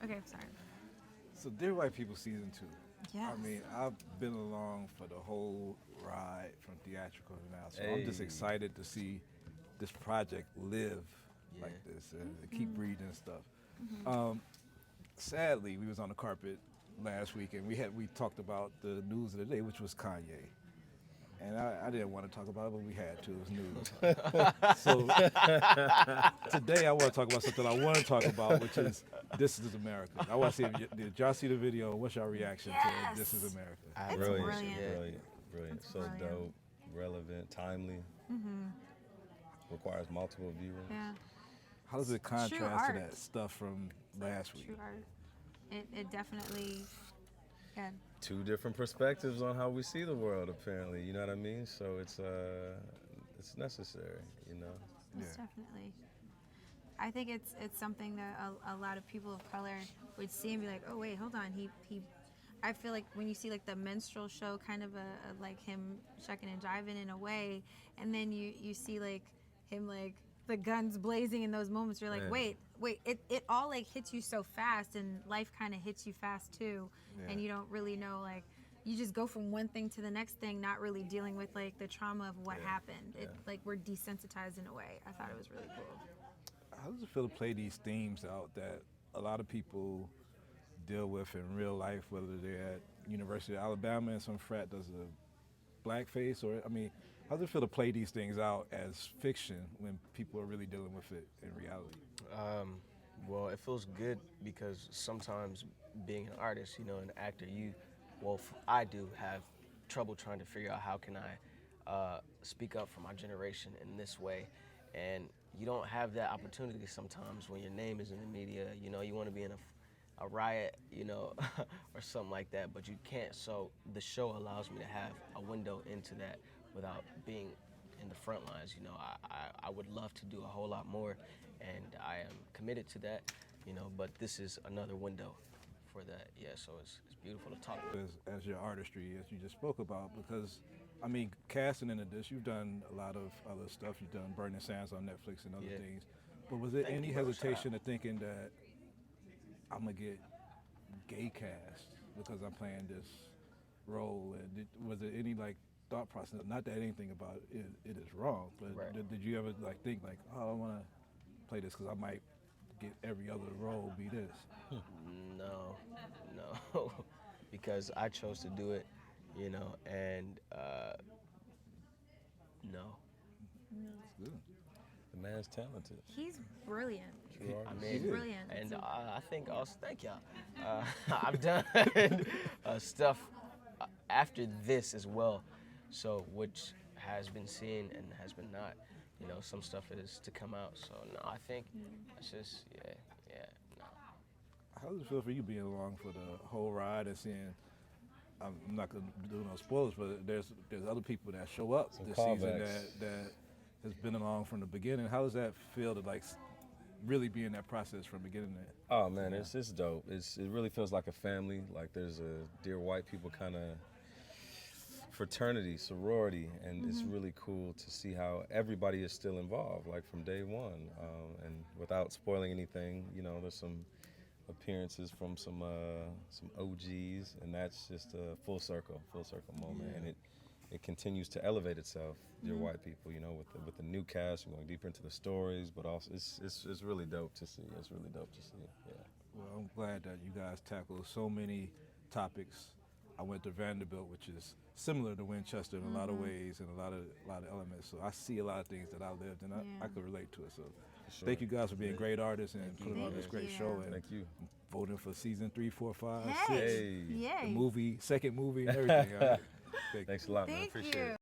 Okay, sorry. So, Dear White People season 2. Yes. I mean, I've been along for the whole ride from theatrical to now, so I'm just Hey. excited to see this project live Yeah. like this and keep breathing and stuff. Sadly, we was on the carpet last week and we talked about the news of the day, which was Kanye. And I didn't want to talk about it, but we had to. It was news. So today I want to talk about something I want to talk about, which is This Is America. I want to see, did y'all see the video? What's your reaction to This Is America? It's Brilliant. brilliant. Brilliant. It's So brilliant. dope, relevant, timely. Requires multiple viewers. Yeah. How does it True contrast to art. that stuff from last week? True art. It definitely. Yeah. Two different perspectives on how we see the world, apparently. You know what I mean? So it's necessary. You know. Most definitely. I think it's something that a lot of people of color would see and be like, oh wait, hold on, he. I feel like when you see like the minstrel show, kind of a like him shucking and jiving in a way, and then you see like him like the guns blazing in those moments. You're like, Man. wait, it all like hits you so fast, and life kind of hits you fast too, and you don't really know like. You just go from one thing to the next thing, not really dealing with like the trauma of what happened. It like we're desensitized in a way. I thought it was really cool. How does it feel to play these themes out that a lot of people deal with in real life, whether they're at University of Alabama and some frat does a blackface, or I mean, how does it feel to play these things out as fiction when people are really dealing with it in reality? Well, it feels good because sometimes being an artist, you know, an actor, I do have trouble trying to figure out how can I speak up for my generation in this way. And you don't have that opportunity sometimes when your name is in the media. You know, you want to be in a riot, you know, or something like that, but you can't. So the show allows me to have a window into that without being in the front lines. You know, I would love to do a whole lot more, and I am committed to that, you know, but this is another window for that. Yeah, so it's beautiful to talk about. As your artistry, as you just spoke about, because I mean, casting into this, you've done a lot of other stuff. You've done Burning Sands on Netflix and other Yeah. things. But was there Thank any you, bro. hesitation of thinking that I'm gonna get gay cast because I'm playing this role? And was there any like thought process? Not that anything about it is wrong, but Right. did you ever like think like, oh, I want to play this because I might get every other role be this? No, because I chose to do it, you know, and no. It's good. The man's talented. He's brilliant. True I artist. mean, Yeah. Brilliant. and I think also, thank y'all. I've done stuff after this as well, so which has been seen and has been not. You know, some stuff is to come out. So no, I think it's just no. How does it feel for you being along for the whole ride and seeing? I'm not gonna do no spoilers, but there's other people that show up Some this season callbacks. that has been along from the beginning. How does that feel to like really be in that process from beginning to end? Oh man, it's dope. It really feels like a family. Like there's a Dear White People kind of fraternity, sorority, and it's really cool to see how everybody is still involved, like from day one. And without spoiling anything, you know, there's some appearances from some OGs, and that's just a full circle moment, and it continues to elevate itself. Dear White People, you know, with the new cast, we're going deeper into the stories, but also it's really dope to see. It's really dope to see. Yeah. Well, I'm glad that you guys tackled so many topics. I went to Vanderbilt, which is similar to Winchester in a lot of ways and a lot of elements. So I see a lot of things that I lived, and I could relate to it. So Sure. thank you guys for being great artists and Thank you. putting on Thank this great you. show and Thank you. voting for season 3, 4, 5, 6. Hey. Hey. Yay. The movie, second movie, and everything. Thank you. Thanks a lot, man. Thank Appreciate you. it.